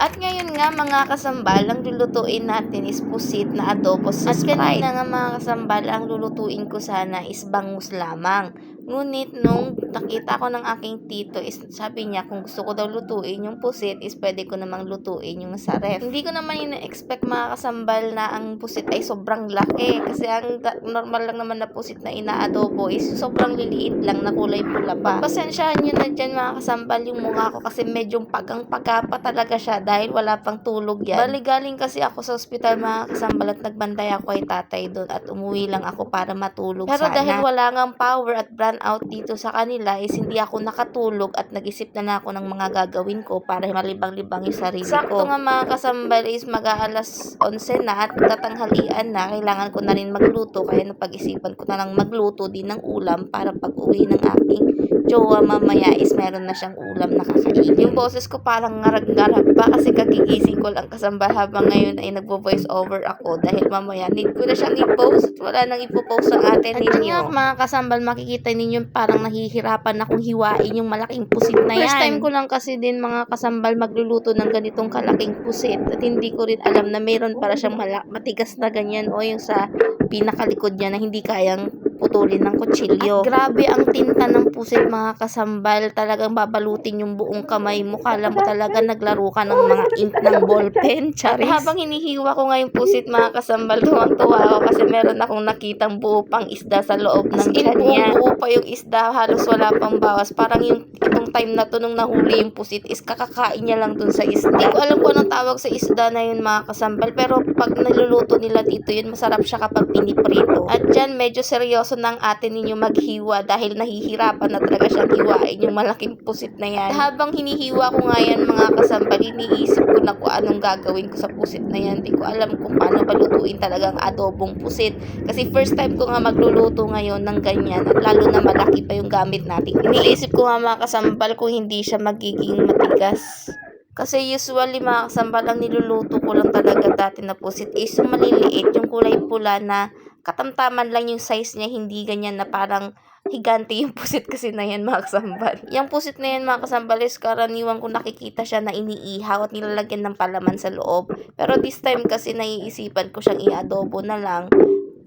At ngayon nga mga kasambal, ang lulutuin natin is pusit na adobo sa Sprite. At kanina nga mga kasambal, ang lulutuin ko sana is bangus lamang. Ngunit nung nakita ko ng aking tito is sabi niya kung gusto ko daw lutuin yung pusit is pwede ko namang lutuin yung sa ref. Hindi ko naman ina-expect mga kasambal na ang pusit ay sobrang laki. Kasi ang normal lang naman na pusit na inaadobo is sobrang liliit lang na kulay pula pa. Pasensyahan nyo na dyan mga kasambal yung mukha ko kasi medyo pagang-paga pa talaga siya dahil wala pang tulog yan. Bali galing kasi ako sa ospital mga kasambal at nagbantay ako kay tatay doon at umuwi lang ako para matulog pero sana. Dahil wala ngang power at brand out dito sa kanila is hindi ako nakatulog at nag-isip na ako ng mga gagawin ko para malibang-libang yung sarili ko. Sakto nga mga kasambal is mag-aalas 11 na at tatanghalian na. Kailangan ko na rin magluto kaya napag-isipan ko na lang magluto din ng ulam para pag uwi ng aking jowa mamaya is meron na siyang ulam na kakainin. Yung boses ko parang ngarag-ngarag pa kasi kagigising ko lang kasambal habang ngayon ay nagvo-voice over ako dahil mamaya need ko na siyang i-post. Wala nang ipopost ang atin ninyo. At mga kasambal, makikita ninyo parang nahihirapan akong hiwain yung malaking pusit na yan. First time ko lang kasi din mga kasambal magluluto ng ganitong kalaking pusit at hindi ko rin alam na meron para siyang matigas na ganyan o yung sa pinakalikod niya na hindi kayang putulin ng kutsilyo. At grabe ang tinta ng pusit mga kasambal. Talagang babalutin yung buong kamay mo. Kala mo talaga naglaro ka ng mga ink ng ballpen. Charis. Habang hinihiwa ko nga yung pusit mga kasambal, tuwang-tuwa ako kasi meron akong nakitang buo pang isda sa loob ng tiyan niya. Buo pa yung isda. Halos wala pang bawas. Parang yung itong time na to nung nahuli yung pusit is kakakain niya lang dun sa isda. Hindi ko alam kung anong tawag sa isda na yun mga kasambal. Pero pag niluluto nila dito yun, masarap siya kapag piniprito. At dyan medyo seryoso ng atin ninyo maghiwa dahil nahihirapan na talaga siyang hiwain yung malaking pusit na yan. Habang hinihiwa ko nga yan mga kasambal, iniisip ko na kung anong gagawin ko sa pusit na yan. Hindi ko alam kung paano balutuin talagang adobong pusit. Kasi first time ko nga magluluto ngayon ng ganyan at lalo na malaki pa yung gamit natin. Iniisip ko nga mga kasambal kung hindi siya magiging matigas. Kasi usually mga kasambal, ang niluluto ko lang talaga dati na pusit is yung maliliit, yung kulay pula na katamtaman lang yung size niya, hindi ganyan na parang higante yung pusit kasi na yan mga kasambal. Yung pusit na yan mga kasambal is karaniwan kung nakikita siya na iniihaw at nilalagyan ng palaman sa loob. Pero this time kasi naiisipan ko siyang i-adobo na lang.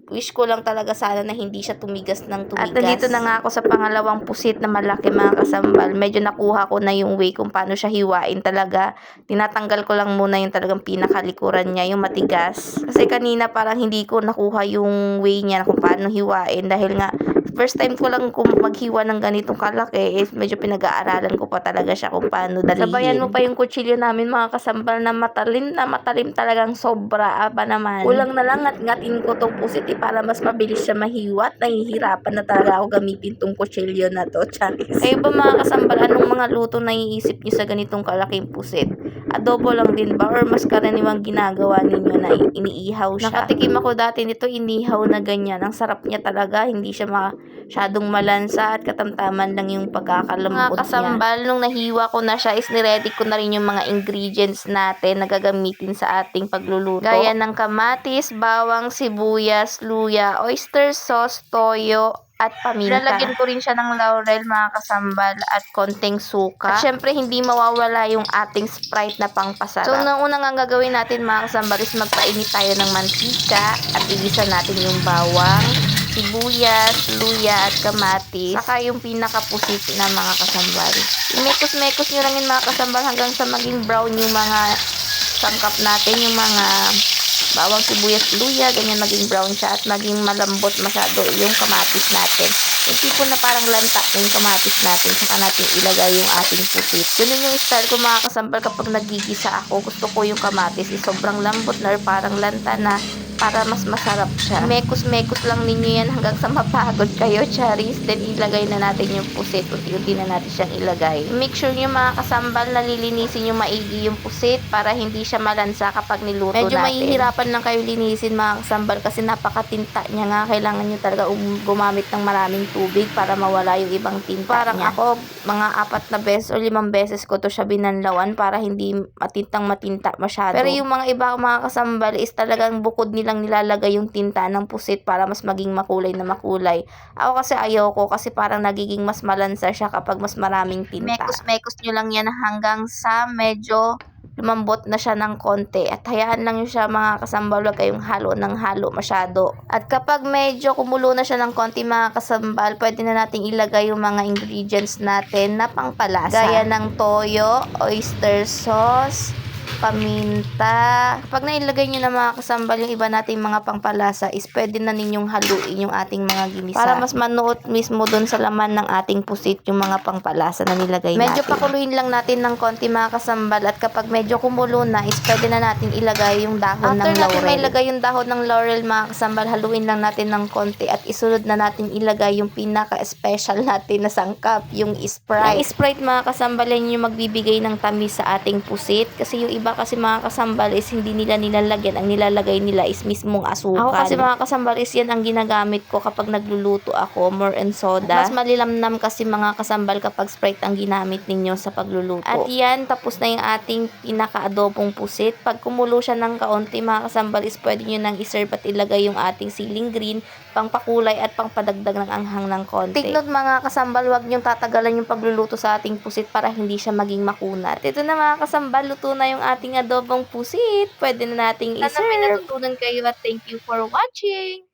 Wish ko lang talaga sana na hindi siya tumigas ng tumigas. At nandito na nga ako sa pangalawang pusit na malaki mga kasambal. Medyo nakuha ko na yung way kung paano siya hiwain talaga. Tinatanggal ko lang muna yung talagang pinakalikuran niya, yung matigas. Kasi kanina parang hindi ko nakuha yung way niya kung paano hiwain. Dahil nga first time ko lang kung maghiwa ng ganitong kalaki, medyo pinag-aaralan ko pa talaga siya kung paano dalihin. Sabayan mo pa yung kutsilyo namin mga kasambal na matalim talagang sobra pa naman. Kulang na lang ngatin ko tong pusit para mas mabilis siya mahiwa at nahihirapan na talaga ako gamitin tong kutsilyo na to. Charis. Kayo ba mga kasambal, anong mga luto na iisip niyo sa ganitong kalaking pusit? Adobo lang din ba or mas karaniwang ginagawa ninyo na iniihaw siya? Nakatikim ako dati nito inihaw na ganyan. Ang sarap niya talaga, hindi siya masyadong malansa at katamtaman lang yung pagkakalambot niya. Mga kasambal, nung nahiwa ko na siya is niready ko na rin yung mga ingredients natin na gagamitin sa ating pagluluto. Gaya ng kamatis, bawang, sibuyas, luya, oyster sauce, toyo, at paminta. Lalagyan ko rin siya ng laurel mga kasambal at konting suka. At syempre hindi mawawala yung ating Sprite na pangpasarap. So unang nga gagawin natin mga kasambal is magpainit tayo ng mantika at igisa natin yung bawang, sibuyas, luya at kamatis. Saka yung pinakapusit na mga kasambal. Mekos-mekos nyo lang yung mga kasambal hanggang sa maging brown yung mga sangkap natin, yung mga bawang, sibuyas, luya, ganyan maging brown siya at maging malambot masyado yung kamatis natin. Yung tipo na parang lanta yung kamatis natin, saka natin ilagay yung ating pusit. Ganun yung style ko mga kasambal kapag nagigisa ako. Gusto ko yung kamatis sobrang lambot na or parang lanta na para mas masarap siya. Mekos-mekos lang ninyo yan hanggang sa mapagod kayo, charis. Then ilagay na natin yung pusit. Unti-unti na natin siyang ilagay. Make sure nyo mga kasambal na lilinisin nyo maigi yung pusit para hindi siya malansa kapag niluto natin. Medyo mahihirapan lang kayo linisin mga kasambal kasi napakatinta niya nga. Kailangan nyo talaga gumamit ng maraming tubig para mawala yung ibang tinta parang niya. Ako, mga 4 na beses o 5 beses ko to siya binanlawan para hindi matinta masyado. Pero yung mga iba mga kasambal is talagang bukod nilang lang nilalagay yung tinta ng pusit para mas maging makulay na makulay. Ako kasi ayoko kasi parang nagiging mas malansa siya kapag mas maraming tinta. Mekos-mekos nyo lang yan hanggang sa medyo lumambot na siya ng konti at hayaan lang nyo siya mga kasambal, huwag kayong halo ng halo masyado. At kapag medyo kumulo na siya ng konti mga kasambal, pwede na nating ilagay yung mga ingredients natin na pangpalasa. Gaya ng toyo, oyster sauce, paminta. Kapag nailagay nyo na mga kasambal yung iba nating mga pangpalasa is pwede na ninyong haluin yung ating mga ginisa. Para mas manuot mismo dun sa laman ng ating pusit yung mga pangpalasa na nilagay natin. Medyo pakuluin lang natin ng konti mga kasambal at kapag medyo kumulo na is pwede na natin ilagay yung dahon ng laurel. After natin mailagay yung dahon ng laurel mga kasambal, haluin lang natin ng konti at isunod na natin ilagay yung pinaka-special natin na sangkap, yung Sprite. Yung Sprite mga kasambal yan yung magbibigay ng tamis sa ating pusit kasi yung iba kasi mga kasambal is hindi nila nilalagyan. Ang nilalagay nila is mismong asukal. Ako kasi mga kasambal is yan ang ginagamit ko kapag nagluluto ako, more and soda. Mas malilamnam kasi mga kasambal kapag Sprite ang ginamit ninyo sa pagluluto. At yan, tapos na yung ating pinaka-adobong pusit. Pag kumulo siya ng kaunti mga kasambal is pwede nyo nang iserve at ilagay yung ating siling green, pangpakulay at pangpadagdag ng anghang ng konti. Take note mga kasambal, huwag nyong tatagalan yung pagluluto sa ating pusit para hindi siya maging makunat. Ito na mga kasambal, luto na yung ating adobong pusit. Pwede na nating iserve. Sana may natutunan kayo at thank you for watching!